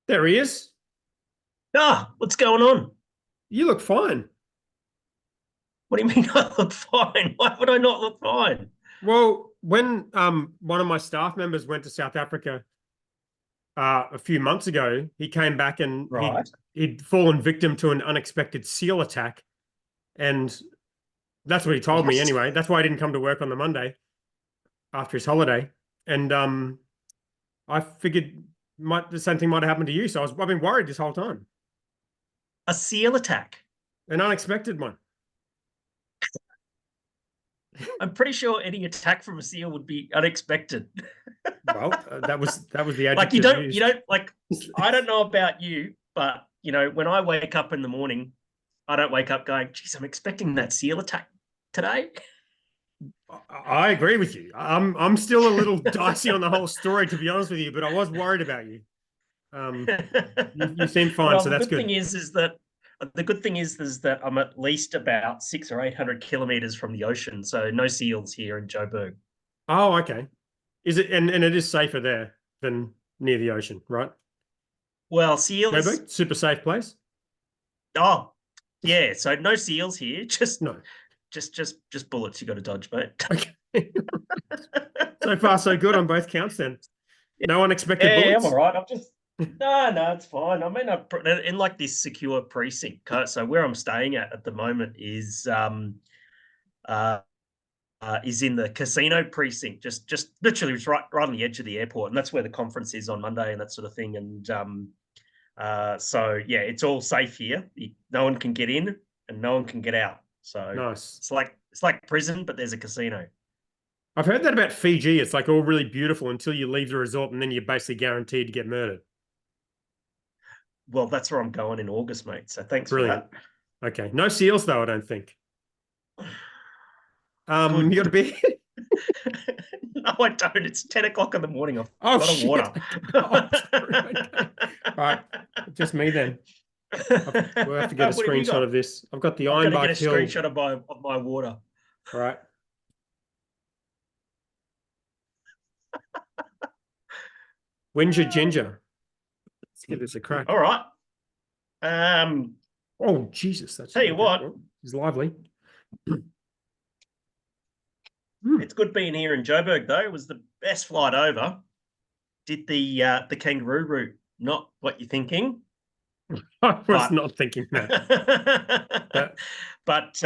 There he is. What's going on? You look fine. What do you mean I look fine? Why would I not look fine? Well, when one of my staff members went to South Africa a few months ago, he came back and Right. he'd fallen victim to an unexpected seal attack, and that's what he told me What? anyway. That's why I didn't come to work on the Monday after his holiday, and I figured the same thing might have happened to you. So I've been worried this whole time. A seal attack? An unexpected one. I'm pretty sure any attack from a seal would be unexpected. Well, that was the Like you adjective don't, you used. don't like. I don't know about you, but when I wake up in the morning, I don't wake up going, "Geez, I'm expecting that seal attack today." I agree with you. I'm still a little dicey on the whole story, to be honest with you, but I was worried about you. Um, you seem fine, Well, so the that's good good. thing is that I'm at least about 600 or 800 kilometers from the ocean, so no seals here in Joburg. Oh, okay. Is it and it is safer there than near the ocean, right? Well, seals. Joburg, super safe place. Oh, yeah. So no seals here. Just, No. just, just, just bullets you got to dodge, mate. Okay. So far, so good on both counts. Then no unexpected Yeah, I'm all bullets. right. I'm just no, it's fine. I mean, I'm in like this secure precinct. So where I'm staying at the moment uh, is in the casino precinct, just literally just right on the edge of the airport, and that's where the conference is on Monday and that sort of thing. And so yeah, it's all safe here. No one can get in and no one can get out. So Nice. it's like prison, but there's a casino. I've heard that about Fiji. It's like all really beautiful until you leave the resort, and then you're basically guaranteed to get murdered. Well, that's where I'm going in August, mate. So thanks for Brilliant. that. Okay. No seals though, I don't think. You Good. got to be. No, I don't. It's 10 o'clock in the morning. I've Oh got a shit. water. Okay. Oh, sorry. Okay. All right. Just me then. We'll have to get a What have you screenshot of got? this. I've got the I'm going to get a Ironbark Hill. screenshot of my water. All right. When's your ginger? Let's give this a crack. All right. Um, Oh, Jesus. That's Tell you okay. what, Well, it's lively. Mm. it's good being here in Joburg though. It was the best flight over. Did the kangaroo route? Not what you're thinking, I was but not thinking that. That but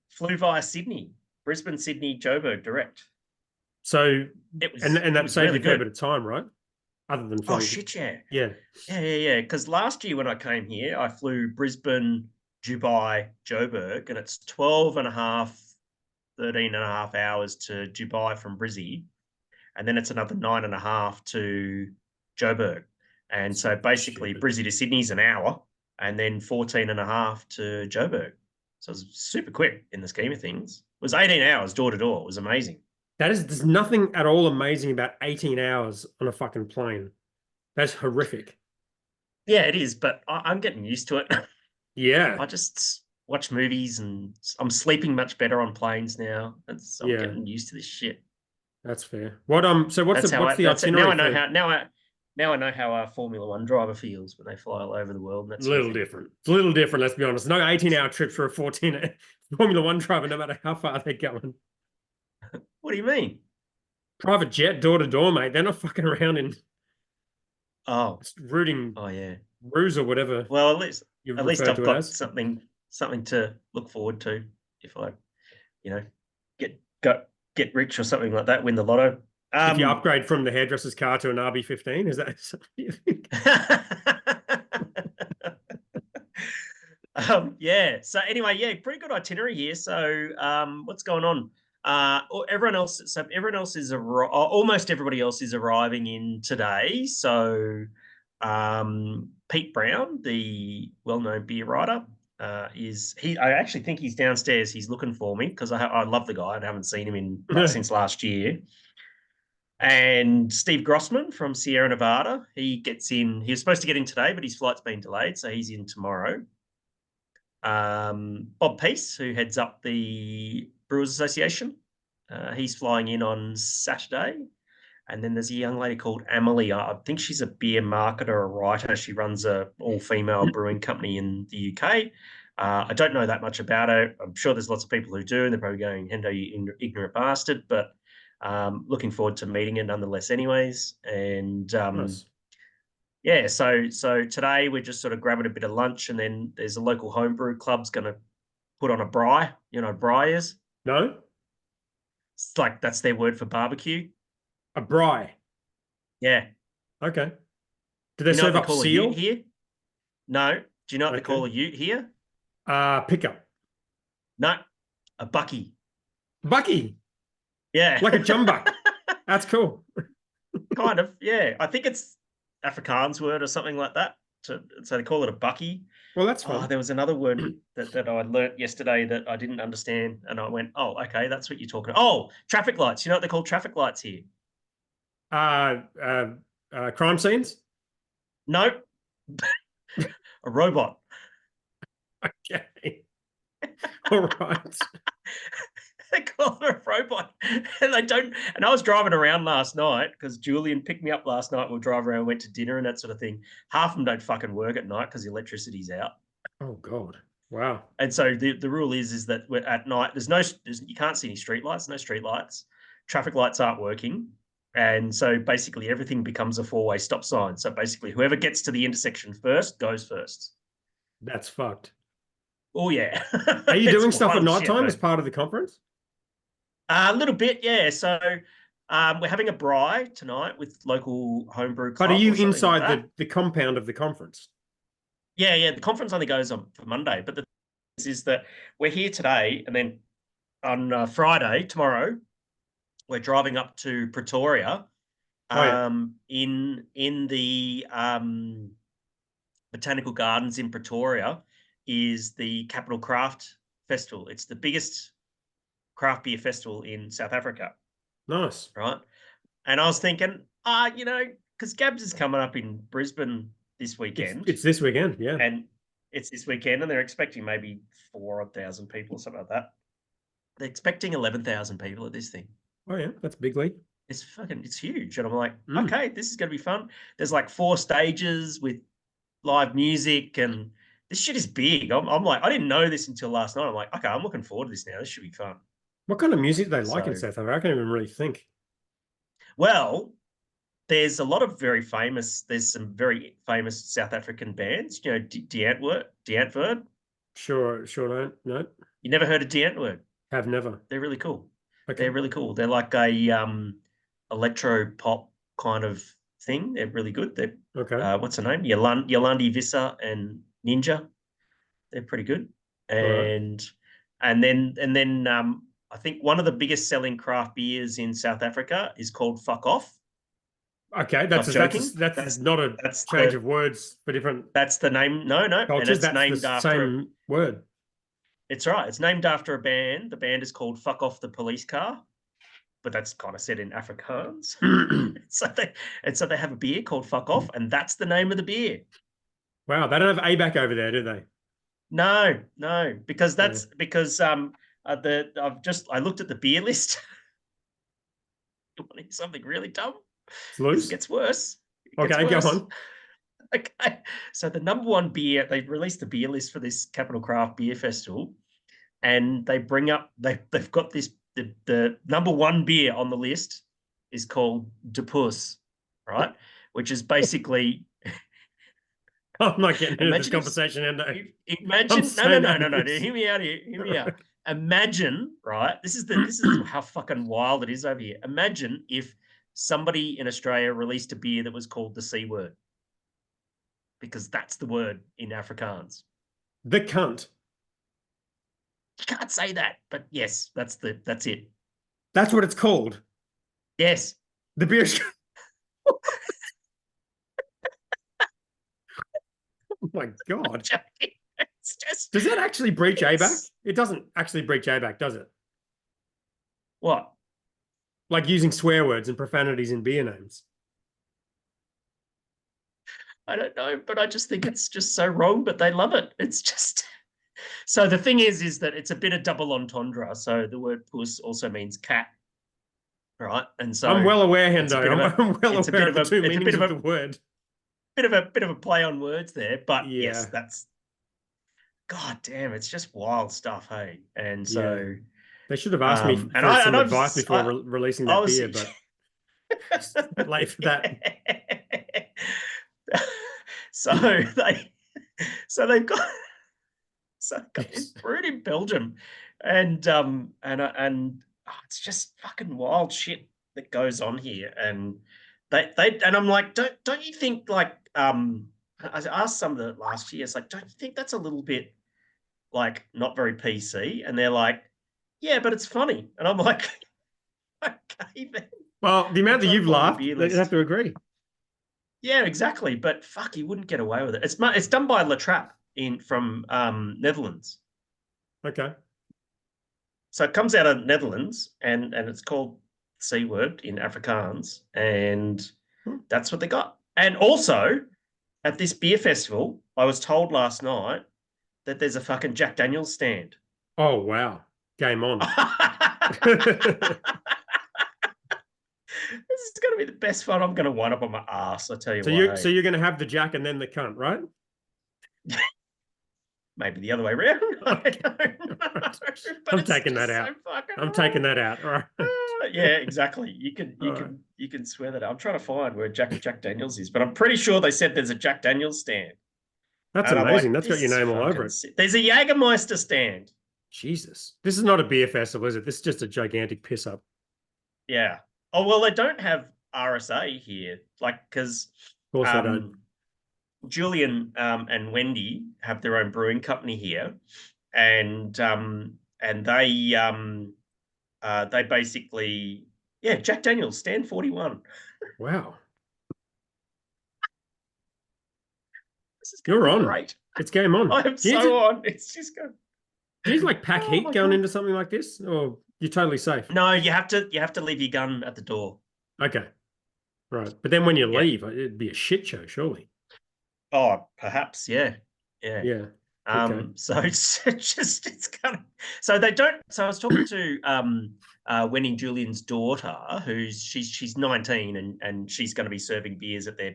flew via Sydney, Brisbane, Sydney, Joburg direct. so It and was and it that was saved you really a fair bit good. of time, right? Other than Oh flying. shit, yeah. Yeah. Yeah. Because last year when I came here, I flew Brisbane, Dubai, Joburg, and it's 12 and a half, 13 and a half hours to Dubai from Brizzy. And then it's another 9.5 to Joburg. And That's so fucking basically stupid. Brizzy to Sydney's an hour and then 14 and a half to Joburg. So it was super quick in the scheme of things. It was 18 hours door to door. It was amazing. There's nothing at all amazing about 18 hours on a fucking plane. That's horrific. Yeah, it is, but I'm getting used to it. Yeah. I just watch movies and I'm sleeping much better on planes now. I'm Yeah. getting used to this shit. That's fair. So what's the That's it. Now itinerary I know for? how now I know how a Formula One driver feels when they fly all over the world and that sort of Little thing. different. It's a little different, let's be honest. No 18-hour trips for a 14 Formula One driver, no matter how far they're going. What do you mean? Private jet, door to door, mate. They're not fucking around in Oh, rooting oh yeah. ruse or whatever Well, you at least refer I've to it got as. something to look forward to if I, you know, get rich or something like that, win the lotto. If you Um, upgrade from the hairdresser's car to an RB15, is that something you think? yeah. So anyway, yeah, pretty good itinerary here. So what's going on? Everyone else is almost everybody else is arriving in today. So Pete Brown, the well-known beer writer, is he? I actually think he's downstairs. He's looking for me because I love the guy and haven't seen him since last year. And Steve Grossman from Sierra Nevada, he gets in. He was supposed to get in today, but his flight's been delayed, so he's in tomorrow. Bob Peace, who heads up the Brewers Association, he's flying in on Saturday. And then there's a young lady called Emily. I think she's a beer marketer, a writer. She runs a all-female brewing company in the UK. I don't know that much about her. I'm sure there's lots of people who do, and they're probably going, Hendo, you ignorant bastard. But looking forward to meeting her nonetheless, anyways. And Nice. yeah, so today we're just sort of grabbing a bit of lunch, and then there's a local homebrew club's going to put on a braai. You know, braai is. No? It's like that's their word for barbecue. A braai. Yeah. Okay. Do Do they you know what serve they up call a ute seal? here? No. Do you know what they call Okay. a ute here? Pickup. No. A bucky. Bucky. Yeah. Like a jumbuck. That's cool. Kind of. Yeah. I think it's Afrikaans word or something like that. So they call it a bucky. Well, that's Oh, fun. there was another word that I learnt yesterday that I didn't understand. And I went, oh, okay, that's what you're talking about. Oh, traffic lights. You know what they call traffic lights here? Uh, crime scenes. No. A robot. Okay. All right. They call it a robot. And they don't. And I was driving around last night because Julian picked me up last night. We'll drive around, went to dinner and that sort of thing. Half of them don't fucking work at night because the electricity's out. Oh God. Wow. And so the rule is that at night you can't see any street lights, no street lights, traffic lights aren't working, and so basically everything becomes a four-way stop sign. So basically, whoever gets to the intersection first goes first. That's fucked. Oh yeah, Are you it's doing stuff at wild night shit, time as mate. part of the conference? A little bit, yeah. So we're having a braai tonight with local homebrew But are club you or something like inside that. the compound of the conference? Yeah, yeah. The conference only goes on for Monday, but the thing is that we're here today, and then on Friday tomorrow we're driving up to Pretoria Oh yeah. in the botanical gardens in Pretoria is the Capital Craft Festival. It's the biggest craft beer festival in South Africa, Nice. right? And I was thinking, because Gabs is coming up in Brisbane this weekend, It's this weekend. Yeah. and it's this weekend, and they're expecting maybe 4,000 people or something like that. They're expecting 11,000 people at this thing. Oh yeah. That's big league. It's huge. And I'm like, Mm. okay, this is going to be fun. There's like 4 stages with live music, and this shit is big. I'm like, I didn't know this until last night. I'm like, okay, I'm looking forward to this now. This should be fun. What kind of music do they like in So, South Africa? I can't even really think. well, there's a lot of there's some very famous South African bands. You know, D'Antwoord. Sure. Sure. No. You never heard of D'Antwoord? Have never. They're really cool. Okay. They're really cool. They're like a electro pop kind of thing. They're really good. They're Okay. what's her name? Yolandi Visser and Ninja. They're pretty good. All right. And then I think one of the biggest selling craft beers in South Africa is called Fuck Off. Okay. Not joking. That's not a That's change of words for different that's the name. No, and cultures. it's That's the named after same word. it's right. It's named after a band. The band is called Fuck Off the Police Car, but that's kind of said in Afrikaans. So they have a beer called Fuck Off, and that's the name of the beer. Wow. They don't have ABAC over there, do they? No, because Yeah. that's because I looked at the beer list. You want to hear something really dumb? It's Because it loose. gets worse. It gets Okay. Go worse. on. Okay. So the number one beer, they released the beer list for this Capital Craft Beer Festival, and they've got this the number one beer on the list is called De Puss, right? Which is basically I'm not getting into this imagine conversation, and I'm imagine staying no out no of no this. hear me out here, hear me out. Imagine, right? This is how fucking wild it is over here. Imagine if somebody in Australia released a beer that was called the C word, because that's the word in Afrikaans. The cunt. You can't say that, but yes, that's it. That's what it's called. Yes. The beer. Oh my God. It's just Does that actually breach ABAC? it's It doesn't actually breach ABAC, does it? what? Like using swear words and profanities in beer names. I don't know, but I just think it's just so wrong, but they love it. It's just so the thing is that it's a bit of double entendre. So the word puss also means cat. right? And I'm so well aware, it's a Hendo. bit of a I'm well it's a aware bit of of the a two it's a meanings bit of of the a word. bit of a play on words there, but yes, Yeah, that's god damn, it's just wild stuff, hey. And yeah. so They should have asked me and for I and some I'm advice before releasing I that was beer, but it's a bit late for that. so they they've got this Yes. brewed in Belgium, and it's just fucking wild shit that goes on here, and they and I'm like, don't you think like I asked some of the last year, it's like, don't you think that's a little bit like not very PC? And they're like, yeah, but it's funny, and I'm like, okay, then. Well, the I'm amount that trying to you've find the laughed, beer they'd have list. to agree. Yeah, exactly. But fuck, you wouldn't get away with it. It's done by La Trappe in from Netherlands. Okay. So it comes out of Netherlands and it's called C word in Afrikaans. And Hmm. that's what they got. And also at this beer festival, I was told last night that there's a fucking Jack Daniels stand. Oh, wow. Game on. This is going to be the best fun. I'm going to wind up on my ass. I tell you So what, so hey. you're going to have the Jack and then the cunt, right? Maybe the other way around. I Okay. don't know. Right. But I'm it's taking that just out. so fucking I'm taking wrong. that out. All right. Yeah, exactly. You can All you right. can you can swear that out. I'm trying to find where Jack Daniels is, but I'm pretty sure they said there's a Jack Daniels stand. That's And I'm amazing. like, That's got your this is name all over fucking it. sick. There's a Jägermeister stand. Jesus. This is not a beer festival, is it? This is just a gigantic piss up. Yeah. Oh well, they don't have RSA here, like because Of course they don't. um Julian and Wendy have their own brewing company here, and they basically yeah, Jack Daniels stand 41. Wow. This is going to You're be on. great. It's game on. I am Do you need so to, on. It's just going. do you need to like pack Oh heat my going god. into something like this? Or you're totally safe? No, you have to leave your gun at the door. Okay. Right. But then when you Yeah. leave, it'd be a shit show, surely. Oh, perhaps. Yeah. Yeah. Yeah. Okay. So it's kind of so they don't. So I was talking to Winnie Julian's daughter, who's she's 19 and she's going to be serving beers at their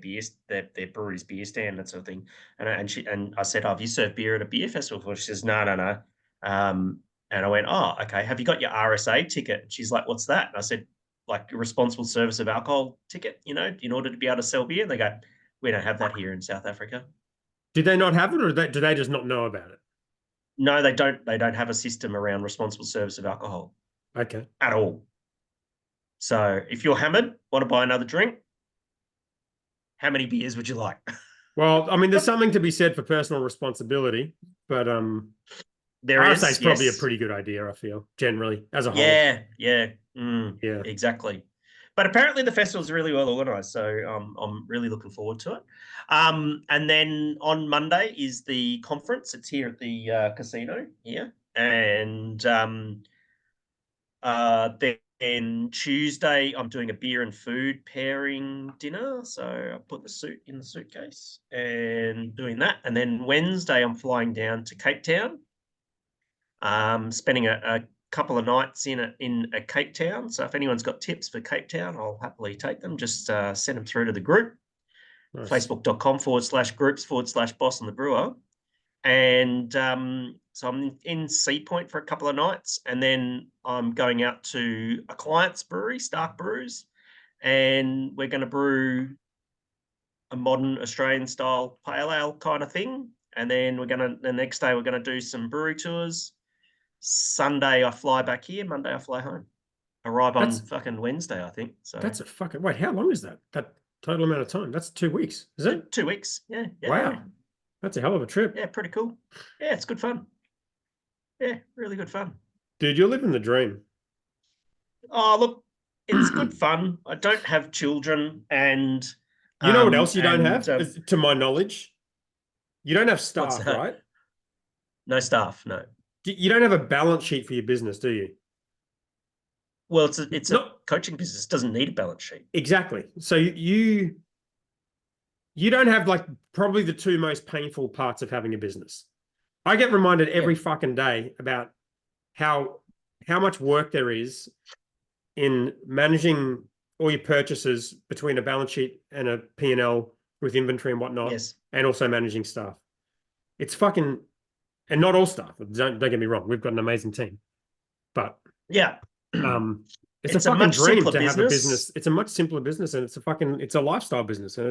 brewery's beer stand, that sort of thing. And I said, oh, have you served beer at a beer festival before? She says, no, no, no. And I went, oh, okay. Have you got your RSA ticket? And she's like, what's that? And I said, like a responsible service of alcohol ticket, in order to be able to sell beer. And they go, we don't have that here in South Africa. Did they not have it, or do they just not know about it? No, they don't. They don't have a system around responsible service of alcohol Okay. at all. So if you're hammered, want to buy another drink, how many beers would you like? Well, I mean, there's something to be said for personal responsibility, but There RSA is, is probably a yes. pretty good idea, I feel, generally, as a whole. Yeah, yeah, Yeah. exactly. But apparently the festival's really well organized, so I'm really looking forward to it. And then on Monday is the conference. It's here at the casino here, and then Tuesday, I'm doing a beer and food pairing dinner. So I put the suit in the suitcase and doing that. And then Wednesday, I'm flying down to Cape Town, spending a couple of nights in a Cape Town. So if anyone's got tips for Cape Town, I'll happily take them. Just send them through to the group, Nice. facebook.com/groups/boss and the brewer. And so I'm in Sea Point for a couple of nights, and then I'm going out to a client's brewery, Stark Brews, and we're going to brew a modern Australian style pale ale kind of thing. And then the next day we're gonna do some brewery tours. Sunday I fly back here. Monday I fly home. Arrive on That's fucking Wednesday, I think. So that's a fucking wait. How long is that? That total amount of time? That's 2 weeks, is two, it? 2 weeks. Yeah, yeah, Wow, that's a hell of a trip, yeah. Pretty cool. Yeah, it's good fun. Yeah, really good fun. dude. You're living the dream. Oh, look, it's good fun. I don't have children, and You know what else you don't and have, to my knowledge? You don't have what's staff, that? right? No staff. No. You don't have a balance sheet for your business, do you? Well, it's a No, coaching business. It doesn't need a balance sheet. exactly. So you don't have like probably the two most painful parts of having a business. I get reminded Yeah. every fucking day about how much work there is in managing all your purchases between a balance sheet and a P&L with inventory and whatnot, Yes. and also managing staff. It's fucking, and not all staff. Don't get me wrong. We've got an amazing team, but Yeah. it's a It's a fucking much dream simpler to have a business. business. It's a much simpler business, and it's a lifestyle business, and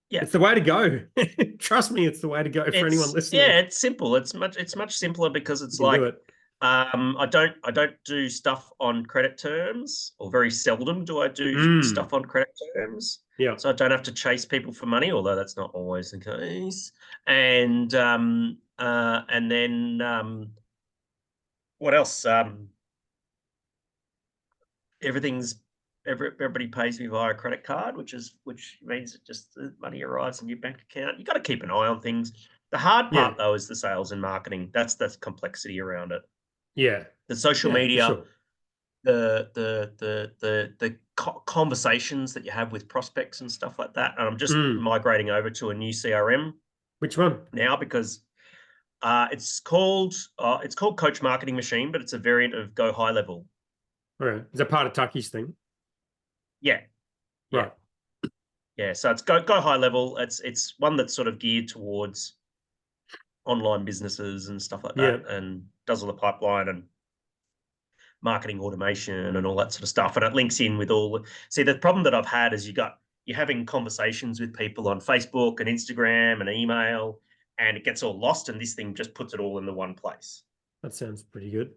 Yeah. it's the way to go. Trust me, it's the way to go for anyone listening. It's simple. It's much simpler because You it's can do like it. I don't do stuff on credit terms, or very seldom do I do Mm, stuff on credit terms. yeah, So I don't have to chase people for money, although that's not always the case. And then what else? Everything's everybody pays me via credit card, which means that just the money arrives in your bank account. You got to keep an eye on things. The hard yeah, part though is the sales and marketing. That's the complexity around it. yeah, The social yeah, for media, sure. the conversations that you have with prospects and stuff like that. And I'm just Mm, migrating over to a new CRM which one? now because it's called Coach Marketing Machine, but it's a variant of Go High Level. Okay, is that part of Tucky's thing? Yeah, yeah. Right. Yeah, so it's go high level. It's one that's sort of geared towards online businesses and stuff like Yeah, that, and does all the pipeline and marketing automation and all that sort of stuff. And it links in with all. See, the problem that I've had is you're having conversations with people on Facebook and Instagram and email, and it gets all lost. And this thing just puts it all in the one place. that sounds pretty good.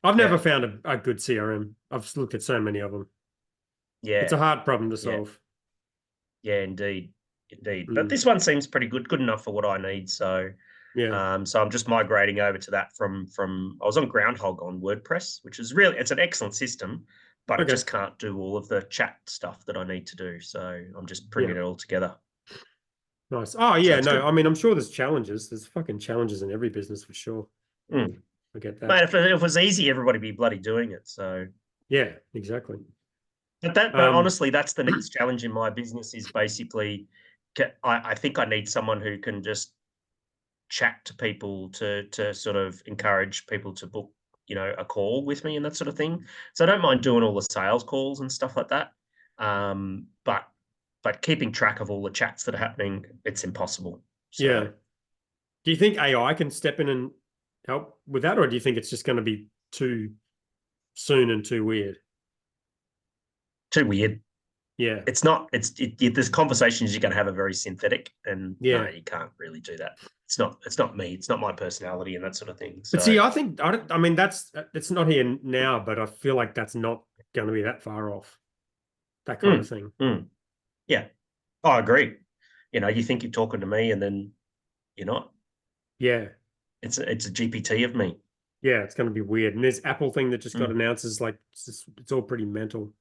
I've never Yeah, found a good CRM. I've looked at so many of them. It's a yeah, hard problem to yeah, solve. yeah. Indeed. But Mm, this one seems pretty good enough for what I need. yeah. So I'm just migrating over to that from I was on Groundhog on WordPress, which is really it's an excellent system, but it Okay. just can't do all of the chat stuff that I need to do. So I'm just Yeah. bringing it all together. Nice. Oh So yeah. it's No, good. I mean, I'm sure there's challenges. There's fucking challenges in every business for sure. Mm. I get that. Mate, if it was easy, everybody would be bloody doing it. So, Yeah. Exactly. but Um. honestly, that's the next challenge in my business is basically, I think I need someone who can just chat to people to sort of encourage people to book a call with me and that sort of thing. So I don't mind doing all the sales calls and stuff like that. But keeping track of all the chats that are happening, it's impossible. So Yeah. Do you think AI can step in and help with that, or do you think it's just going to be too soon and too weird? too weird. Yeah. It's not. There's conversations you're going to have are very synthetic, and no, Yeah. you can't really do that. It's not me. It's not my personality and that sort of thing. But see, So I think I don't. I mean, that's it's not here now, but I feel like that's not going to be that far off. That kind of mm, thing. mm, yeah, I agree. You think you're talking to me, and then you're not. Yeah. It's a GPT of me. Yeah. It's going to be weird. And this Apple thing that just got Mm, announced is like it's all pretty mental.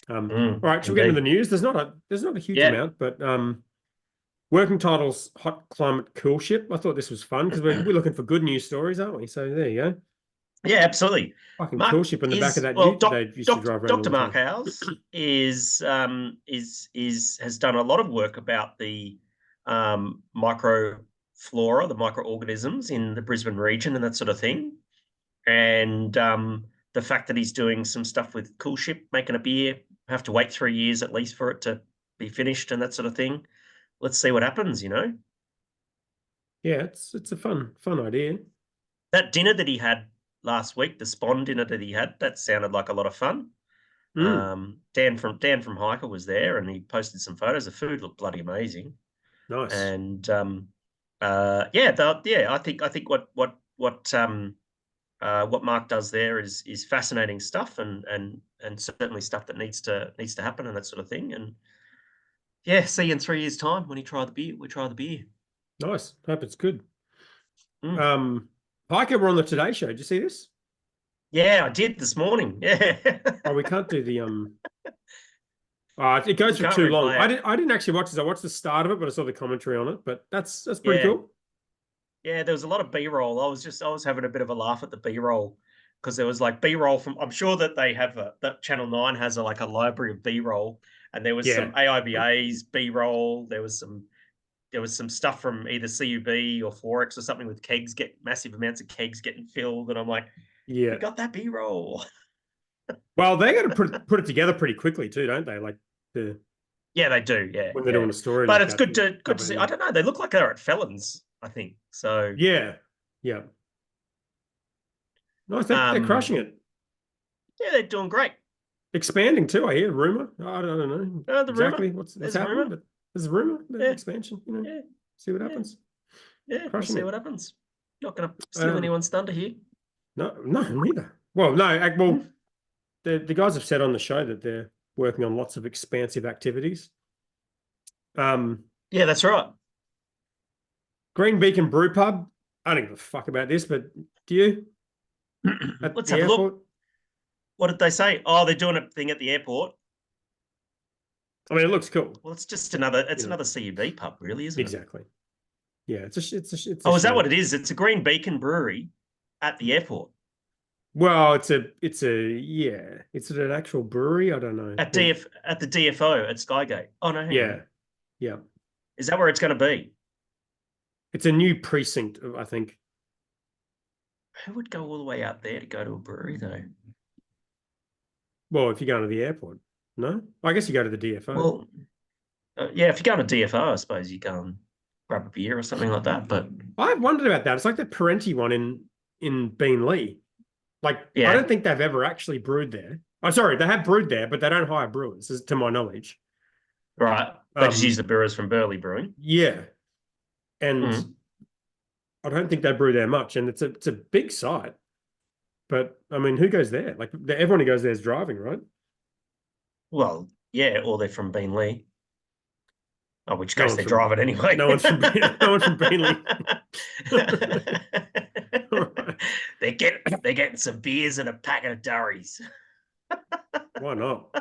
All right, shall we get into the indeed. news? There's not a huge Yeah. amount, but working titles: hot climate cool ship. I thought this was fun because we're looking for good news stories, aren't we? So there you go. Yeah, absolutely. Fucking Mark cool ship in the back of is that well, ute that they used to drive around all Dr. the Mark time. Howes is has done a lot of work about the microflora, the microorganisms in the Brisbane region and that sort of thing. And the fact that he's doing some stuff with Cool Ship, making a beer, have to wait 3 years at least for it to be finished and that sort of thing. Let's see what happens. Yeah, it's a fun idea. That dinner that he had last week, the Spawn dinner that he had, that sounded like a lot of fun. Mm, Dan from Hiker was there, and he posted some photos. The food looked bloody amazing, nice. and yeah, I think what Mark does there is fascinating stuff, and certainly stuff that needs to happen and that sort of thing. And yeah, see you in 3 years' time when we try the beer. Nice. Hope it's good. Mm. Um, Piker were on the Today Show. Did you see this? Yeah, I did this morning. Yeah, Oh, we can't do the it goes we for can't too long. replay it. I didn't actually watch this. I watched the start of it, but I saw the commentary on it. But that's pretty Yeah, cool. Yeah, there was a lot of B-roll. I was having a bit of a laugh at the B-roll because there was like B-roll from. I'm sure that they have that Channel 9 has like a library of B-roll, and there was Yeah. some AIBA's B-roll. There was some stuff from either CUB or Forex or something with massive amounts of kegs getting filled, and I'm like, we Yeah. got that B-roll. Well, they got to put it together pretty quickly too, don't they? Like the Yeah, they do. Yeah, when they're yeah. doing a story But like it's that, good to see. I don't know. They look like they're at Felons, I think. So, yeah, yeah. Nice, they're crushing it. yeah, they're doing great. Expanding too, I hear. Rumor. I don't know The rumor. exactly what's There's a happening, rumor. but there's a rumor, the Yeah, expansion, yeah, see what yeah, happens. yeah. We'll Crushing see it. what happens. Not going to steal Um, anyone's thunder here. no, neither. Well, no, well, the guys have said on the show that they're working on lots of expansive activities. Yeah, that's right. Green Beacon Brew Pub. I don't give a fuck about this, but do you at Let's the have a look. airport? What did they say? Oh, they're doing a thing at the airport. I mean, it looks cool. Well, it's just another. It's You know, another CUB pub, really, isn't it? exactly. Yeah, it's a Oh, is that show. what it is? It's a Green Beacon Brewery at the airport Well, it's a yeah. It's an actual brewery. I don't know. at Well, the DFO at Skygate. Oh no, hang on. yeah, yeah. Is that where it's going to be? It's a new precinct, I think. Who would go all the way out there to go to a brewery though? Well, if you're going to the airport, no. I guess you go to the DFO. Well, yeah, if you go to DFO, I suppose you go and grab a beer or something like that. But I've wondered about that. It's like the Parenti one in Beanley. Like, I yeah, don't think they've ever actually brewed there. Oh, sorry, they have brewed there, but they don't hire brewers, to my knowledge. right. They just use the brewers from Burley Brewing. Yeah, and Mm. I don't think they brew there much, and it's a big site. But I mean, who goes there? Like, everyone who goes there is driving, right? Well, yeah, or they're from Beanley. Oh, which No case one's they're from driving anyway. no one's from no one's from Beanley. All right. They're getting some beers and a packet of durries. Why not?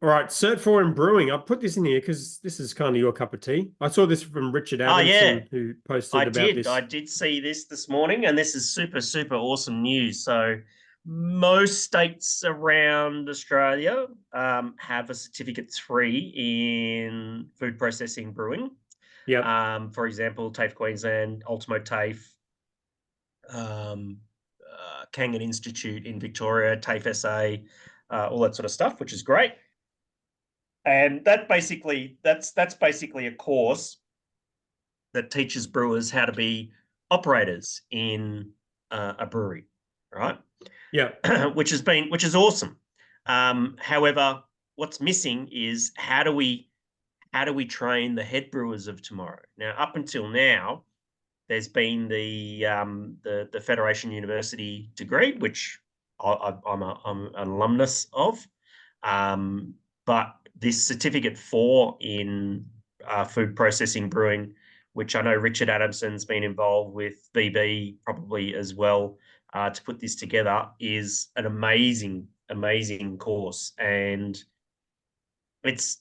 All right, Cert 4 in brewing. I put this in here because this is kind of your cup of tea. I saw this from Richard Oh yeah, Adamson, who posted about this. I did see this morning, and this is super, super awesome news. So, most states around Australia have a certificate 3 in food processing brewing. Yep. For example, TAFE Queensland, Ultimo TAFE, Kangan Institute in Victoria, TAFE SA, all that sort of stuff, which is great. And that's basically a course that teaches brewers how to be operators in a brewery, right? Yeah. which is awesome. However, what's missing is how do we train the head brewers of tomorrow? Now, up until now, there's been the Federation University degree, which I'm an alumnus of, but this certificate 4 in food processing brewing, which I know Richard Adamson's been involved with, VB probably as well, to put this together, is an amazing, amazing course, and it's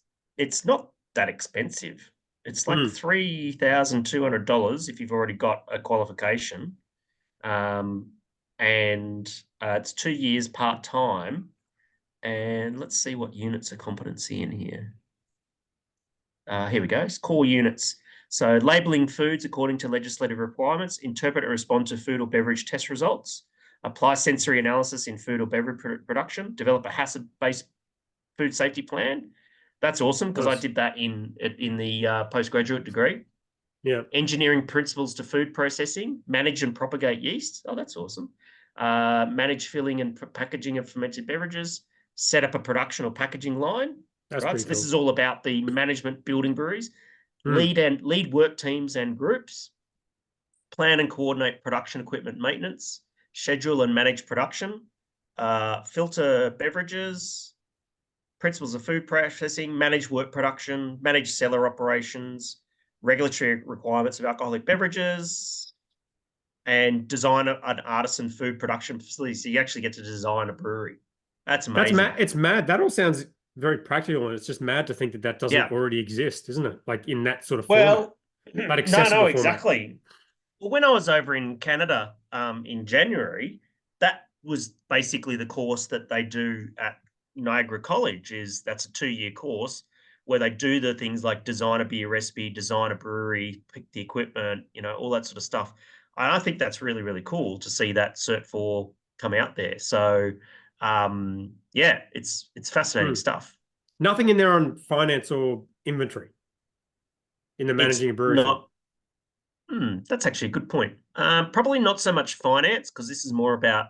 not that expensive. It's like $3,200 if you've already got a qualification, and it's 2 years part time. And let's see what units of competency in here. Here we go. It's core units. So labeling foods according to legislative requirements, interpret and respond to food or beverage test results, apply sensory analysis in food or beverage production, develop a hazard-based food safety plan. That's awesome because I did that in the postgraduate degree. Yeah. Engineering principles to food processing, manage and propagate yeast. Oh, that's awesome. Manage filling and packaging of fermented beverages, set up a production or packaging line. That's right. pretty So this cool. is all about the management building breweries, Mm. lead work teams and groups, plan and coordinate production equipment maintenance, schedule and manage production, filter beverages, principles of food processing, manage work production, manage cellar operations, regulatory requirements of alcoholic beverages, and design an artisan food production facility. So you actually get to design a brewery. That's That's amazing. mad. It's mad. That all sounds very practical, and it's just mad to think that that doesn't Yeah. already exist, isn't it? Like in that sort of format, Well, that no, accessible format. exactly. Well, when I was over in Canada in January, that was basically the course that they do at Niagara College. That's a 2-year course where they do the things like design a beer recipe, design a brewery, pick the equipment, all that sort of stuff. I think that's really, really cool to see that Cert 4 come out there. So yeah, it's fascinating stuff. Nothing in there on finance or inventory in the It's managing a brewery thing. not. That's actually a good point. Probably not so much finance, because this is more about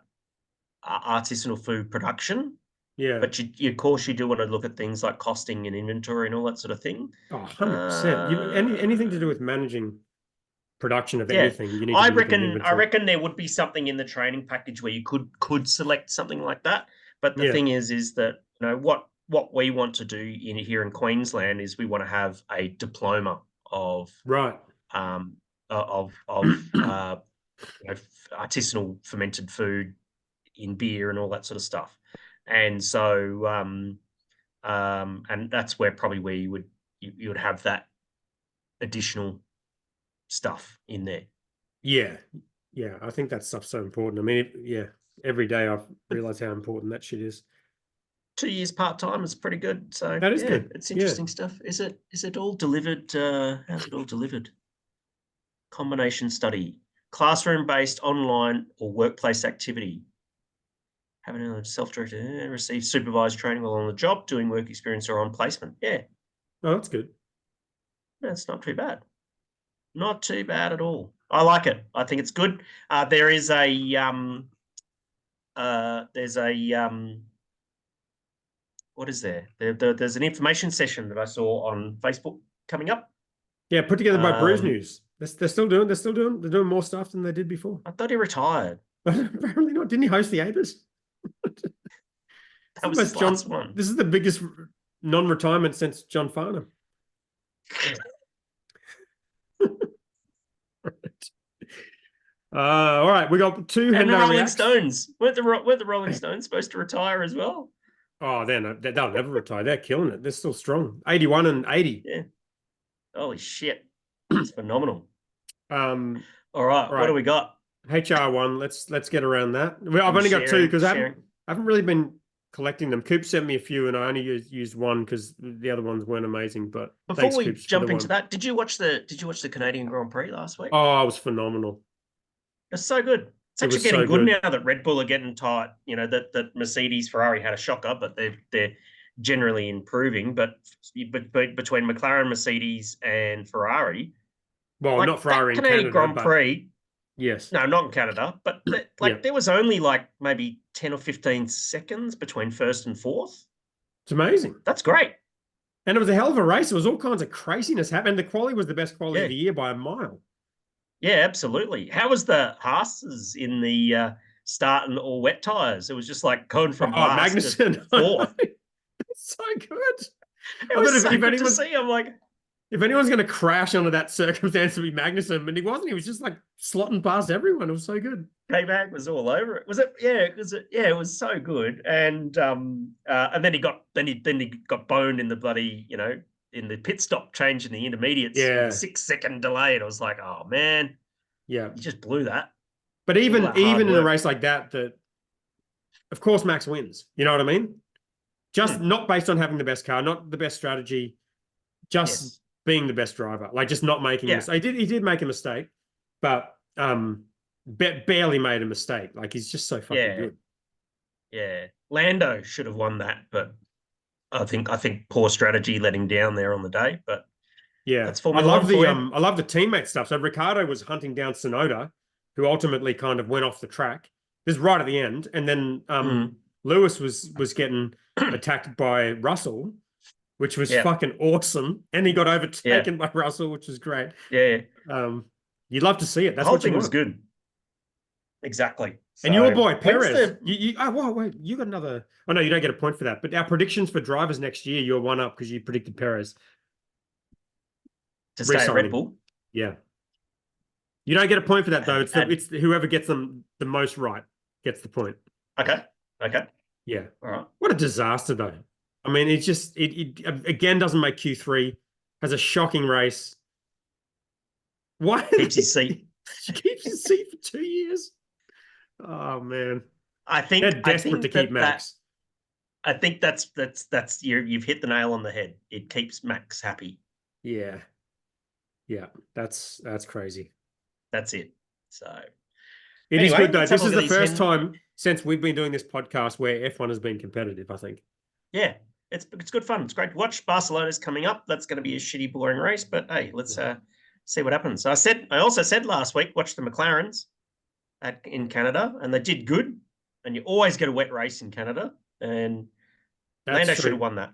artisanal food production. Yeah. But of course, you do want to look at things like costing and inventory and all that sort of thing. Oh, 100%. Anything to do with managing production of Yeah, anything, you need to be looking at I inventory. reckon there would be something in the training package where you could select something like that. But the Yeah. thing is that what we want to do here in Queensland is we want to have a diploma of Right. um of artisanal fermented food in beer and all that sort of stuff. And so and that's where you would have that additional stuff in there. Yeah. Yeah. I think that stuff's so important. I mean, yeah, every day I've realized how important that shit is. 2 years part-time is pretty good. So That is yeah, good. it's Yeah. interesting stuff. Is it all delivered? How's it all delivered? Combination study, classroom-based, online, or workplace activity. Having a self-directed, receive supervised training while on the job, doing work experience or on placement. Yeah, Oh, that's good. that's not too bad. Not too bad at all. I like it. I think it's good. There is a there's a what is there's an information session that I saw on Facebook coming up. Yeah, put together by Brews Um, News. They're doing more stuff than they did before. I thought he retired. Apparently not. Didn't he host the Abers? That was his last one. This is the biggest non-retirement since John Farnham. All right, we got two And the Hendo Rolling reacts. Stones. Weren't the Rolling Stones supposed to retire as well? Oh, they'll never retire. They're killing it. They're still strong. 81 and 80. Yeah. Holy shit. It's phenomenal. All All right. What do we got? HR1. Let's get around that. Well, I've only got two because I haven't really been collecting them. Coop sent me a few, and I only used one because the other ones weren't amazing. But before we jump into that, did you watch the Canadian Grand Prix last week? Oh, it was phenomenal. It's so good. It's actually getting good now that Red Bull are getting tight. You know that Mercedes, Ferrari had a shocker, but they're generally improving. But between McLaren, Mercedes, and Ferrari, well, like not Ferrari in Canadian Canada, Grand Prix. Yes. No, not in Canada, but there was only like maybe 10 or 15 seconds between first and fourth. It's amazing. That's great. And it was a hell of a race. There was all kinds of craziness happening. The quality was the best quality of the year by a mile. Yeah, absolutely. How was the Haas's in the start and all wet tires? It was just like going from last Magnussen. to fourth. So good. It was so good to see. I'm like, if anyone's going to crash under that circumstance, it'd be Magnussen, but he wasn't. He was just like slotting past everyone. It was so good. K-Mag was all over it. Was it? Yeah, it was so good. And then he got boned in the bloody, in the pit stop change in the intermediates with a 6-second delay. And I was like, oh man, yeah, you just blew that. But even in a race like that, of course Max wins. You know what I mean? Just not based on having the best car, not the best strategy, just being the best driver, like just not making a mistake. He did make a mistake, but barely made a mistake. Like he's just so fucking good. Yeah, Lando should have won that, but I think poor strategy let him down there on the day. But yeah, that's I love the teammate stuff. So Ricardo was hunting down Tsunoda, who ultimately kind of went off the track. This is right at the end, and then Lewis was getting attacked by Russell, which was fucking awesome, and he got overtaken by Russell, which was great. Yeah, you'd love to see it. That's the whole what thing was good. Exactly. And your boy Perez, wait, you got another. Oh no, you don't get a point for that. But our predictions for drivers next year, you're one up because you predicted Perez to stay at Red Bull. Yeah, you don't get a point for that though. It's whoever gets them the most right gets the point. Okay. Yeah. All right. What a disaster though. I mean, it's just it again doesn't make Q3. Has a shocking race. Why keeps his seat? Keeps his seat for 2 years. Oh man, I think they're desperate to keep Max. I think that's you've hit the nail on the head. It keeps Max happy. Yeah, that's crazy. That's it. So, It is good though. let's have This a is look at the these first time since we've been doing this podcast where F1 has been competitive, I think. Yeah, it's good fun. It's great to watch. Barcelona's coming up. That's going to be a shitty, boring race, but hey, let's see what happens. I also said last week, watch the McLarens in Canada, and they did good. And you always get a wet race in Canada, and Lando should have won that.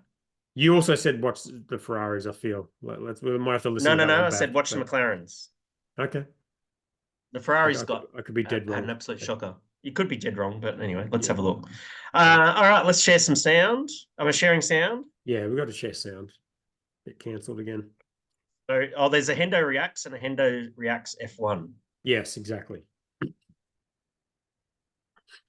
You also said watch the Ferraris. I feel we might have to listen. No. To that one I back, said watch the McLarens. Okay. The Ferraris I could be dead wrong. Had an absolute shocker. You could be dead wrong, but anyway, let's have a look. All right, let's share some sound. Am I sharing sound? Yeah, we got to share sound. Get cancelled again. So, there's a Hendo Reacts and a Hendo Reacts F1. Yes, exactly.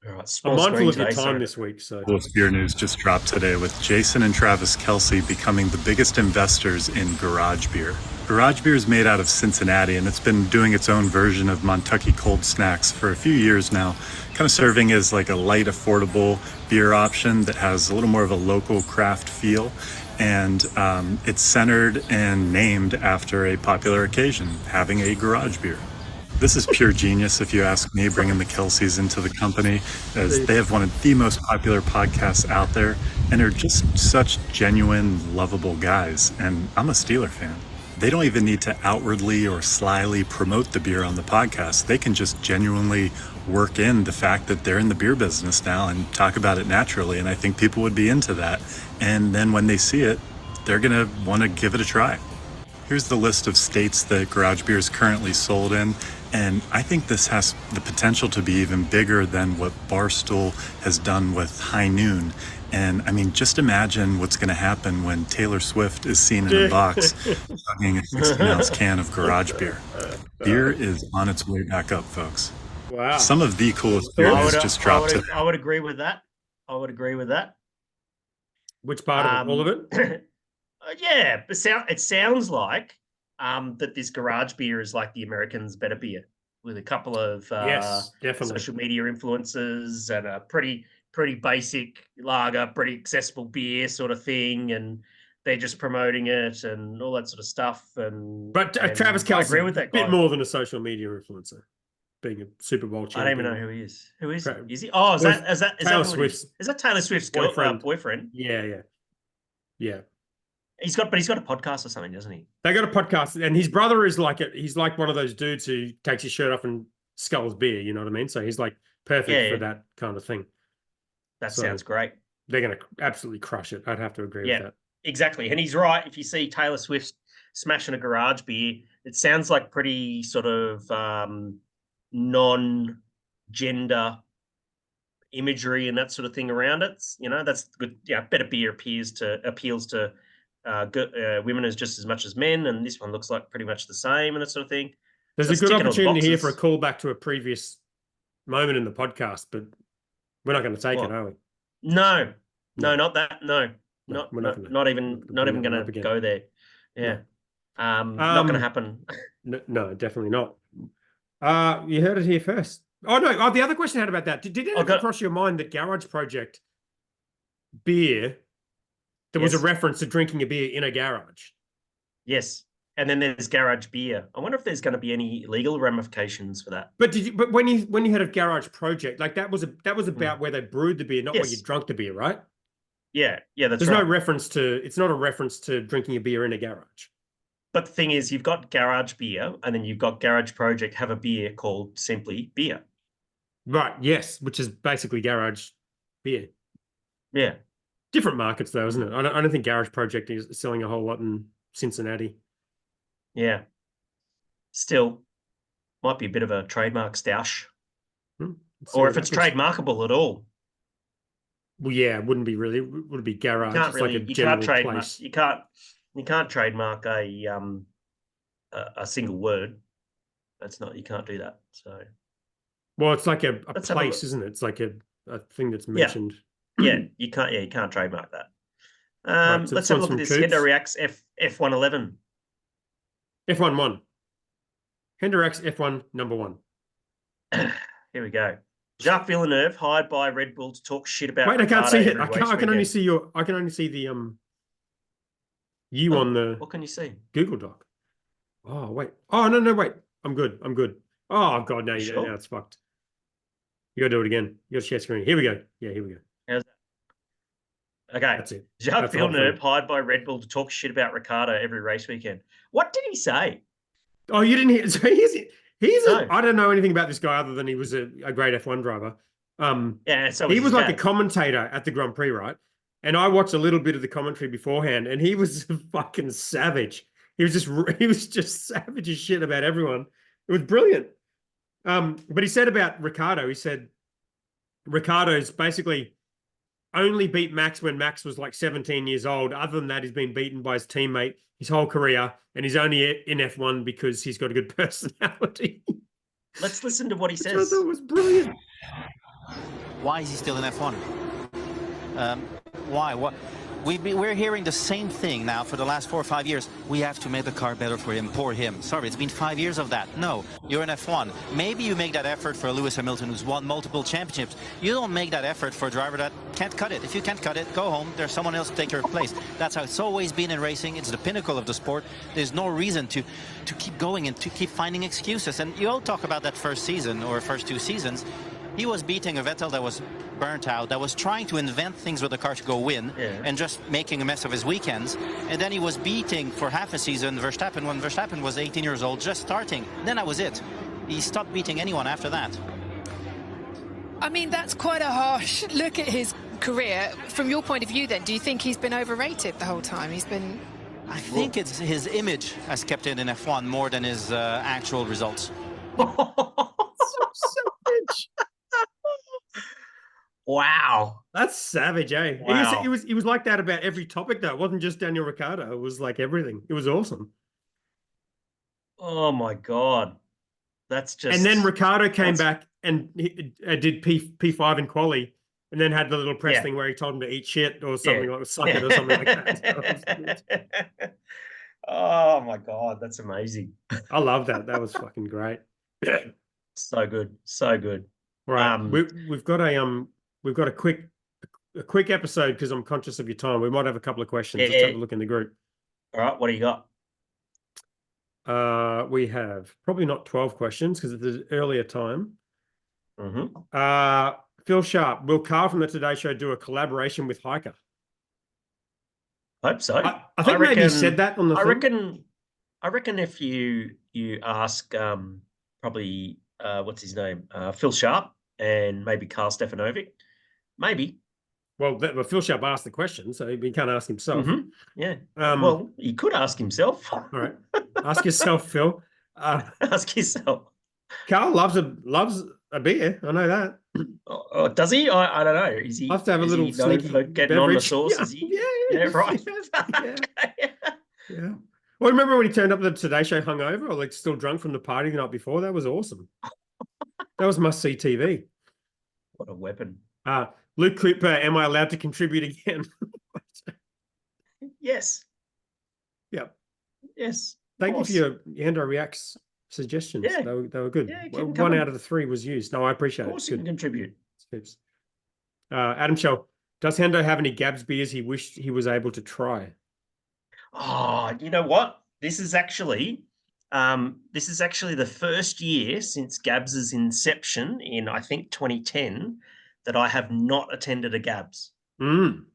All right, I'm mindful of your time this week. So, Beer news just dropped today with Jason and Travis Kelsey becoming the biggest investors in Garage Beer. Garage Beer is made out of Cincinnati, and it's been doing its own version of Montucky cold snacks for a few years now, kind of serving as like a light, affordable beer option that has a little more of a local craft feel. And it's centered and named after a popular occasion, having a garage beer. This is pure genius, if you ask me, bringing the Kelseys into the company, as they have one of the most popular podcasts out there and are just such genuine, lovable guys. And I'm a Steeler fan. They don't even need to outwardly or slyly promote the beer on the podcast. They can just genuinely work in the fact that they're in the beer business now and talk about it naturally. And I think people would be into that. And then when they see it, they're going to want to give it a try. Here's the list of states that Garage Beer is currently sold in. And I think this has the potential to be even bigger than what Barstool has done with High Noon. And I mean, just imagine what's going to happen when Taylor Swift is seen in a box chugging a 16-ounce can of Garage Beer. Beer is on its way back up, folks. Wow. Some of the coolest beer news just dropped today. I would agree with that. Which part of it? All of it? Yeah, but it sounds like that this Garage Beer is like the Americans' better beer, with a couple of yes, definitely social media influencers and a pretty basic lager, pretty accessible beer sort of thing, and they're just promoting it and all that sort of stuff. But Travis Kelce, I agree with that guy. A bit more than a social media influencer, being a Super Bowl champion. I don't even know who he is. Who is he? Oh, is that Taylor Swift's boyfriend? Yeah. He's got a podcast or something, doesn't he? They got a podcast, and his brother is he's like one of those dudes who takes his shirt off and sculls beer. You know what I mean? So he's like perfect for that kind of thing. That sounds great. They're going to absolutely crush it. I'd have to agree with that. Exactly. And he's right. If you see Taylor Swift smashing a garage beer, it sounds like pretty sort of non-gender imagery and that sort of thing around it. You know, that's good. Yeah, better beer appeals to women as just as much as men, and this one looks like pretty much the same and that sort of thing. There's a good opportunity here for a callback to a previous moment in the podcast, but we're not going to take it, are we? No, not that. No, not even going to go there. Yeah, not going to happen. No, definitely not. You heard it here first. Oh no! The other question I had about that: did it ever cross your mind that Garage Project beer? There was a reference to drinking a beer in a garage. Yes, and then there's Garage Beer. I wonder if there's going to be any legal ramifications for that. But But when you heard of Garage Project, like that was about where they brewed the beer, not where you drunk the beer, right? Yeah, that's There's no reference to. It's not a reference to drinking a beer in a garage. But the thing is, you've got Garage Beer, and then you've got Garage Project have a beer called simply beer. Right. Yes, which is basically garage beer. Yeah. Different markets, though, isn't it? I don't think Garage Project is selling a whole lot in Cincinnati. Yeah. Still, might be a bit of a trademark stoush. Or if it's trademarkable at all. Well, yeah, it wouldn't be really. Would it be garage? It's like a general place. You can't trademark a single word. That's not. You can't do that. So. Well, it's like a place, isn't it? It's like a thing that's mentioned. Yeah, you can't trademark that. Right, so let's have a look at this. Hendo Reacts F111. F11. Hendo Reacts F1 number 1. Here we go. Jacques Villeneuve hired by Red Bull to talk shit about. Wait, I can't see it. I can only see the you on the. What can you see? Google Doc. Oh wait. Oh no, wait. I'm good. Oh god, no, sure? Now it's fucked. You got to do it again. You got to share screen. Here we go. Yeah, here we go. How's that? Okay. That's it. Jacques That's the whole Villeneuve thing. hired by Red Bull to talk shit about Ricardo every race weekend. What did he say? Oh, you didn't hear? So No. I don't know anything about this guy other than he was a great F1 driver. Yeah, so He was was his like a dad. commentator at the Grand Prix, right? And I watched a little bit of the commentary beforehand, and he was fucking savage. He was just savage as shit about everyone. It was brilliant. But he said about Ricardo, he said Ricardo's basically only beat Max when Max was like 17 years old. Other than that, he's been beaten by his teammate his whole career, and he's only in F1 because he's got a good personality. Let's listen to what he Which I says. thought was brilliant. Why is he still in F1? Why? What? We're hearing the same thing now for the last 4 or 5 years. We have to make the car better for him, poor him. Sorry, it's been 5 years of that. No, you're in F1. Maybe you make that effort for Lewis Hamilton, who's won multiple championships. You don't make that effort for a driver that can't cut it. If you can't cut it, go home. There's someone else to take your place. That's how it's always been in racing. It's the pinnacle of the sport. There's no reason to keep going and to keep finding excuses. And you all talk about that first season or first 2 seasons. He was beating a Vettel that was burnt out, that was trying to invent things with the car to go win, and just making a mess of his weekends. And then he was beating for half a season Verstappen when Verstappen was 18 years old, just starting. Then that was it. He stopped beating anyone after that. I mean, that's quite a harsh look at his career. From your point of view, then, do you think he's been overrated the whole time? I think it's his image has kept it in F1 more than his actual results. Savage. Wow. That's savage, eh? Wow. He was like that about every topic, though. It wasn't just Daniel Ricciardo. It was like everything. It was awesome. Oh my God. That's just. And then Ricciardo came back and he, did P5 in quali, and then had the little press thing where he told him to eat shit or something like suck it or something like that. Oh my God, that's amazing. I love that. That was fucking great. So good, so good. Right, we've got a quick episode because I'm conscious of your time. We might have a couple of questions. Let's have a look in the group. All right, what do you got? We have probably not 12 questions because it's an earlier time. Mm-hmm. Phil Sharp, will Carl from the Today Show do a collaboration with Hiker? Hope so. I think maybe you said that on the thing. I reckon if you ask probably what's his name, Phil Sharp, and maybe Carl Stefanovic, maybe. Well, Phil Sharp asked the question, so he can't ask himself. Mm-hmm. Yeah. Well, he could ask himself. All right. Ask yourself, Phil. Ask yourself. Carl loves a beer. I know that. Oh, does he? I don't know. Is he? I have to have a little sneaky getting on the sauce. Yeah, is he? Yeah, right. Yeah. Well, remember when he turned up to the Today Show hungover or like still drunk from the party the night before? That was awesome. That was must-see TV. What a weapon. Luke Cooper, am I allowed to contribute again? Yes. Yep. Yes. Thank you for your Hendo Reacts suggestions. Yeah. They were good. Yeah, one out of the 3 was used. No, I appreciate it. Of course you can contribute. Adam Shell, does Hendo have any Gabs beers he wished he was able to try? Oh, you know what? This is actually the first year since Gabs's inception in, I think, 2010 that I have not attended a Gabs. Mm.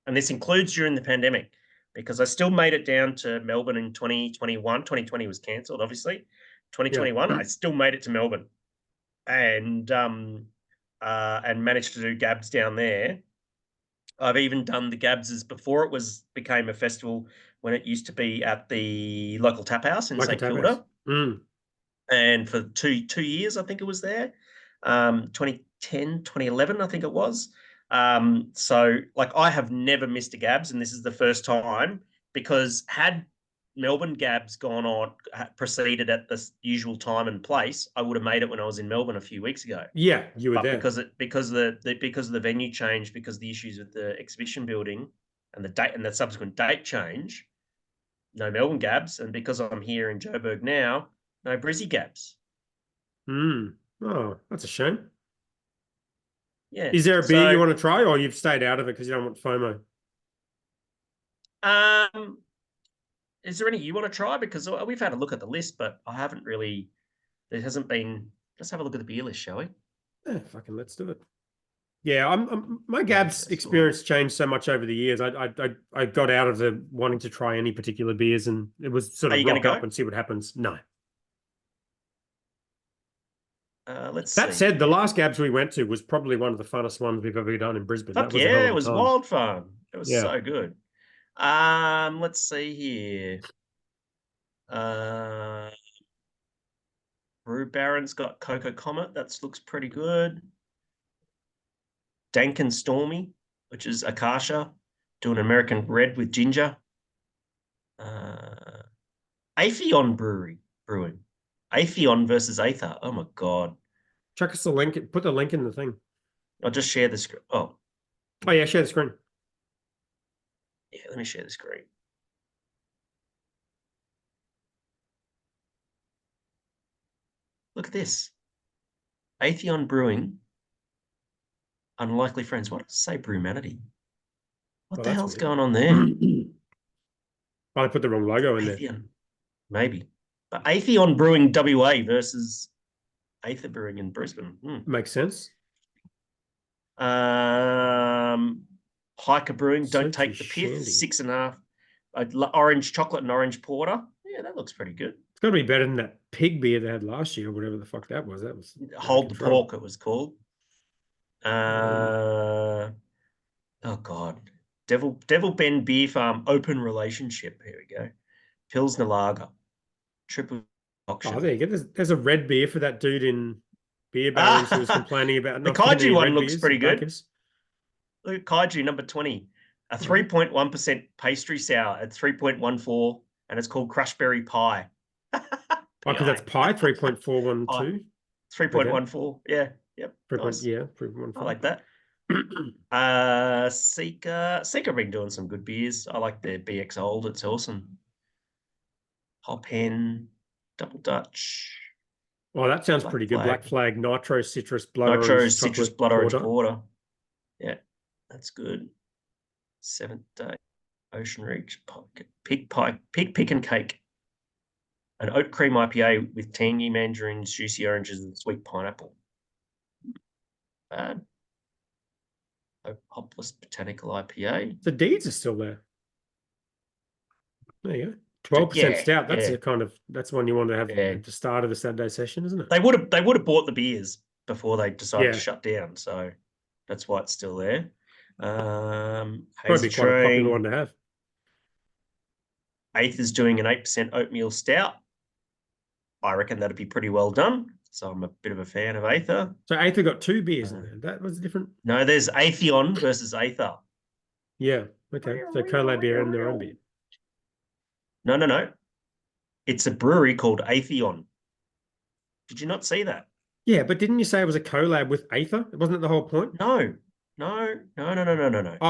And this includes during the pandemic, because I still made it down to Melbourne in 2021. 2020 was cancelled, obviously. 2021, I still made it to Melbourne and managed to do Gabs down there. I've even done the Gabses before it became a festival, when it used to be at the local tap house in St Kilda. And for two years, I think it was there. 2010, 2011, I think it was. So like I have never missed a Gabs, and this is the first time, because had Melbourne Gabs proceeded at the usual time and place, I would have made it when I was in Melbourne a few weeks ago. Yeah, you were there. Because of the venue change, because of the issues with the exhibition building and the date and the subsequent date change, no Melbourne Gabs, and because I'm here in Joburg now, no Brizzy Gabs. Oh, that's a shame. Yeah. Is there a beer you want to try, or you've stayed out of it because you don't want FOMO? Is there any you want to try? Because we've had a look at the list, but I haven't really. There hasn't been. Let's have a look at the beer list, shall we? Fucking let's do it. Yeah, my Gabs experience changed so much over the years. I got out of the wanting to try any particular beers, and it was sort Are of you gonna rock up go? and see what happens. No. Let's That see. said, the last Gabs we went to was probably one of the funnest ones we've ever done in Brisbane. Fuck That was a hell yeah, of it a was time. wild fun. It was Yeah. so good. Let's see here. Brew Baron's got Cocoa Comet. That looks pretty good. Dank and Stormy, which is Akasha, doing American Red with ginger. Atheon Brewing. Atheon versus Aether. Oh my god. Chuck us the link. Put the link in the thing. I'll just share the screen. Oh, Oh yeah, share the screen. yeah, let me share the screen. Look at this. Atheon Brewing. Unlikely Friends. What does it say, Brewmanity? What the hell's going on there? I put the wrong logo in there. Atheon. Maybe. But Atheon Brewing WA versus Aether Brewing in Brisbane. Makes sense. Hiker Brewing, Don't Soapy Take the Piff, Shandy. 6.5. Orange chocolate and orange porter. Yeah, that looks pretty good. It's got to be better than that pig beer they had last year, or whatever the fuck that was. That was Hold the Pork, it was called. Oh god. Devil Bend Beer Farm Open Relationship. Here we go. Pilsner Lager. Triple auction. Oh, there you go. There's a red beer for that dude in Beer Barons who was complaining about the not getting Kaiju any one red looks beers pretty and good. Bacchus. Look at Kaiju number 20. A 3.1% pastry sour at 3.14, and it's called Crushberry Pie. Because that's pie, 3.412. 3.14. Yeah. Yep. 3. Nice. Yeah, 3.14. I like that. Seeker been doing some good beers. I like their BX Old. It's awesome. Hop Hen, Double Dutch. Oh, that sounds pretty good. Black Flag, Nitro, Citrus, Blood Nitro, Orange, Citrus, Chocolate, Blood Porter. Orange Porter. Yeah, that's good. Seventh Day, Ocean Reach, Pig Pick and Cake. An oat cream IPA with tangy mandarins, juicy oranges, and sweet pineapple. Bad. Hopless Botanical IPA. The deeds are still there. There you go. 12% stout. That's the kind of one you want to have at the start of the Saturday session, isn't it? They would have bought the beers before they decided to shut down, so that's why it's still there. Probably quite a popular one to have. Eighth is doing an 8% oatmeal stout. I reckon that'd be pretty well done. So I'm a bit of a fan of Aether. So Aether got 2 beers in there. That was different. No, there's Atheon versus Aether. Yeah. Okay. So collab beer and their own beer. No. It's a brewery called Atheon. Did you not see that? Yeah, but didn't you say it was a collab with Aether? Wasn't it the whole point? No. Oh,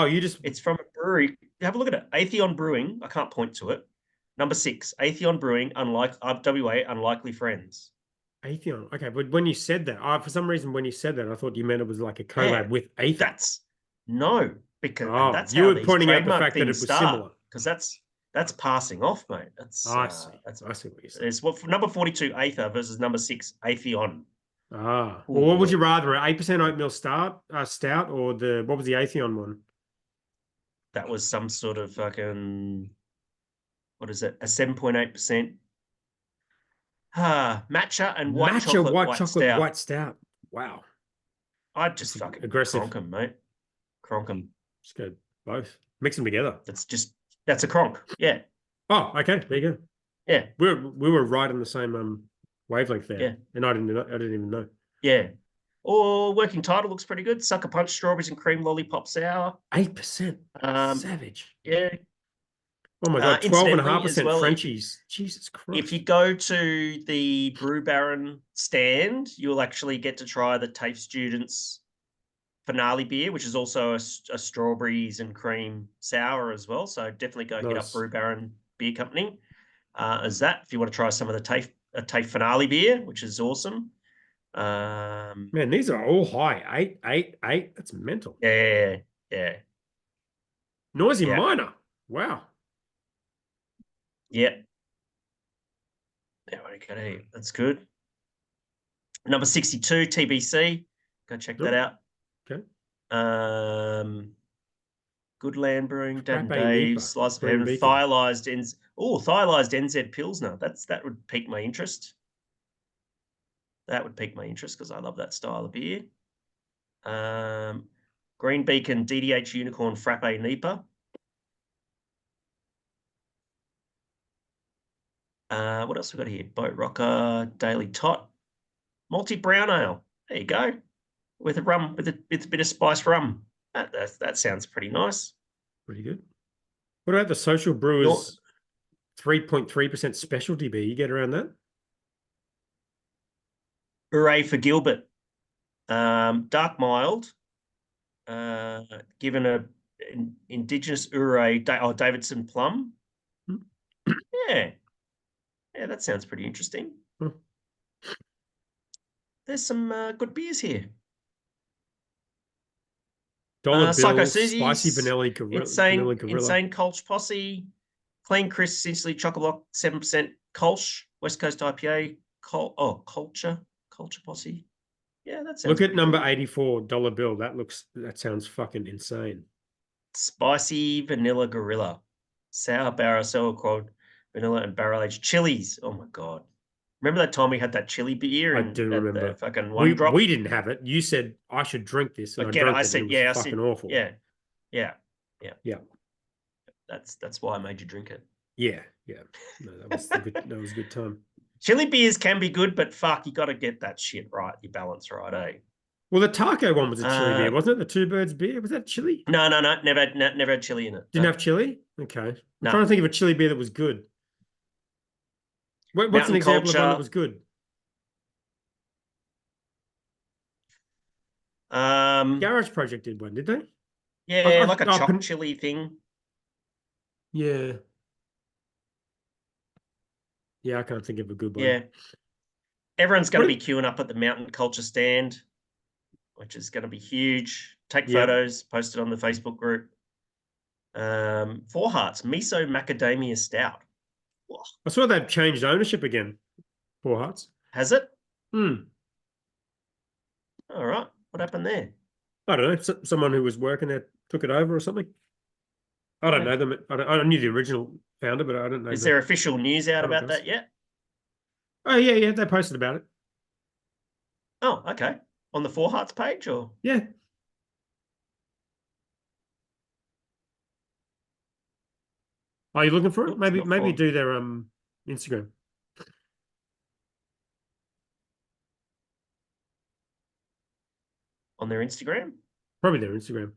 it's from a brewery. Have a look at it. Atheon Brewing. I can't point to it. Number 6, Atheon Brewing, WA, Unlikely Friends. Atheon. Okay, but when you said that, for some reason, when you said that, I thought you meant it was like a collab with Aether. Because that's you how were these pointing out the trademark fact that it things was start, similar. because that's passing off, mate. That's I see. I see what you're saying. It's for number 42, Aether versus number 6, Atheon. Well, what would you rather, an 8% oatmeal stout, or what was the Atheon one? That was some sort of fucking, what is it? A 7.8%. Matcha and white chocolate white stout. Wow. I'd just fucking aggressive. Cronk them, mate. Cronk them. Just go both. Mix them together. That's a cronk. Yeah. Oh, okay. There you go. Yeah. We were right on the same wavelength there. Yeah. And I didn't even know. Yeah. Or working title looks pretty good. Sucker Punch Strawberries and Cream Lollipop Sour. 8%. Savage. Yeah. Oh my god, 12.5% Frenchies. Jesus Christ. If you go to the Brew Baron stand, you'll actually get to try the TAFE Students finale beer, which is also a strawberries and cream sour as well. So definitely go hit up Brew Baron Beer Company as that if you want to try some of the TAFE finale beer, which is awesome. Man, these are all high. 8. That's mental. Yeah. Noisy Minor. Wow. Yeah. Okay, that's good. Number 62, TBC. Go check Nope. that out. Okay. Good Land Brewing, Dad and Frappe Dave, Nipa, Slice of Green Heaven, Beacon. Thiolized NZ Pilsner. That would pique my interest. That would pique my interest because I love that style of beer. Green Beacon, DDH Unicorn, Frappe Nipa. What else we got here? Boat Rocker, Daily Tot, Multi Brown Ale. There you go. With a rum, with a bit of spiced rum. That sounds pretty nice. Pretty good. What about the Social Brewers 3.3% specialty beer? You get around that? Hooray for Gilbert. Dark mild. Given an indigenous hooray, Davidson plum. Yeah, that sounds pretty interesting. There's some good beers here. Dollar Psycho Bill, Susie's, Spicy Vanilla Gorilla. Insane Kolsch Posse, Clean Chris, Essentially Chocolate, 7% Kolsch, West Coast IPA, Culture Posse. Yeah, that sounds. Look at number cool. 84, Dollar Bill. That sounds fucking insane. Spicy Vanilla Gorilla, Sour Barrel, Sour Quad, Vanilla and Barrel Aged Chilies. Oh my God. Remember that time we had that chili beer? I do remember. The fucking one drop? We didn't have it. You said I should drink this, and Again, I drank I it. said, And it was fucking awful. Yeah. That's why I made you drink it. Yeah. No, that was a good time. Chili beers can be good, but fuck, you got to get that shit right. Your balance right, eh? Well, the taco one was a chili beer, wasn't it? The Two Birds beer, was that chili? No, never had chili in it. Didn't have chili. Okay, I'm No. trying to think of a chili beer that was good. What's Mountain an example Culture. of one that was good? Garage Project did one, did they? Yeah, like a chopped chili thing. Yeah. Yeah, I can't think of a good one. Yeah. Everyone's going to be queuing up at the Mountain Culture stand, which is going to be huge. Take photos, post it on the Facebook group. Four Hearts, Miso Macadamia Stout. Whoa. I saw they've changed ownership again. Four Hearts. Has it? All right. What happened there? I don't know. Someone who was working there took it over or something. I don't know them. I knew the original founder, but I don't know. Is there official news out about that yet? Oh, yeah. They posted about it. Oh, okay. On the Four Hearts page, or? Yeah. Are you looking for it? Maybe do their Instagram. On their Instagram? Probably their Instagram.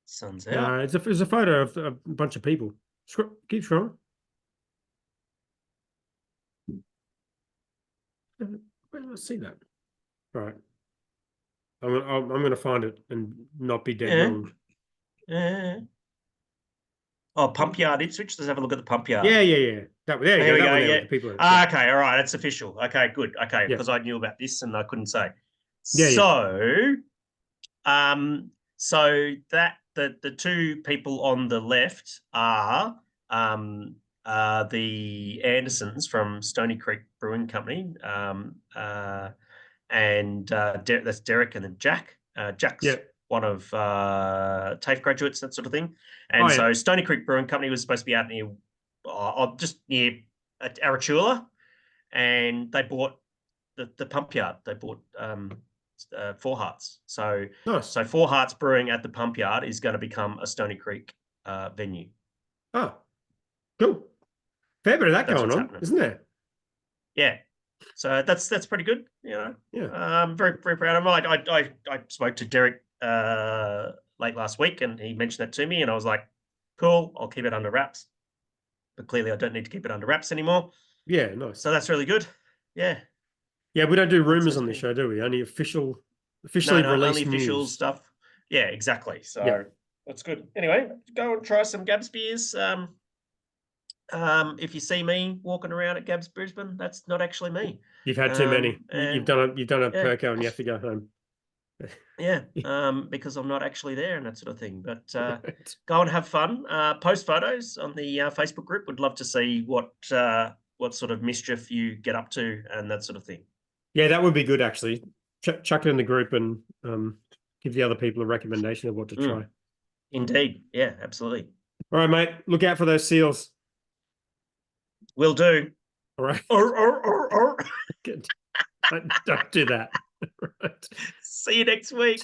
Sun's out. It's a photo of a bunch of people. Keep scrolling. Where did I see that? All right. I'm going to find it and not be dead wrong. Yeah. Oh, Pump Yard Ipswich. Let's have a look at the Pump Yard. Yeah. There we go. Yeah. The people okay, all right. It's official. Okay, good. Okay, because I knew about this and I couldn't say. So that the two people on the left are the Andersons from Stony Creek Brewing Company, and that's Derek and then Jack. Jack's one of TAFE graduates, that sort of thing. And so Stony Creek Brewing Company was supposed to be out near, just near Arachula, and they bought the Pump Yard. They bought Four Hearts. So Four Hearts Brewing at the Pump Yard is going to become a Stony Creek venue. Oh, cool. Fair bit of that going on, happening. Isn't there? Yeah. So that's pretty good, you know. Yeah. I'm very, very proud of him. I spoke to Derek late last week, and he mentioned that to me, and I was like, cool, I'll keep it under wraps. But clearly I don't need to keep it under wraps anymore. Yeah, nice. So that's really good. Yeah. Yeah, we don't do rumors on this show, do we? Only officially released only news. official stuff. Yeah, exactly. So that's good. Anyway, go and try some Gabs beers. If you see me walking around at Gabs Brisbane, that's not actually me. You've had too many. You've done a perko and you have to go home. Yeah, because I'm not actually there and that sort of thing. But Right. go and have fun. Post photos on the Facebook group. Would love to see what sort of mischief you get up to and that sort of thing. Yeah, that would be good actually. Chuck it in the group and give the other people a recommendation of what to try. Indeed. Yeah, absolutely. All right, mate. Look out for those seals. Will do. All right. Or. Good. Don't do that. Right. See you next week.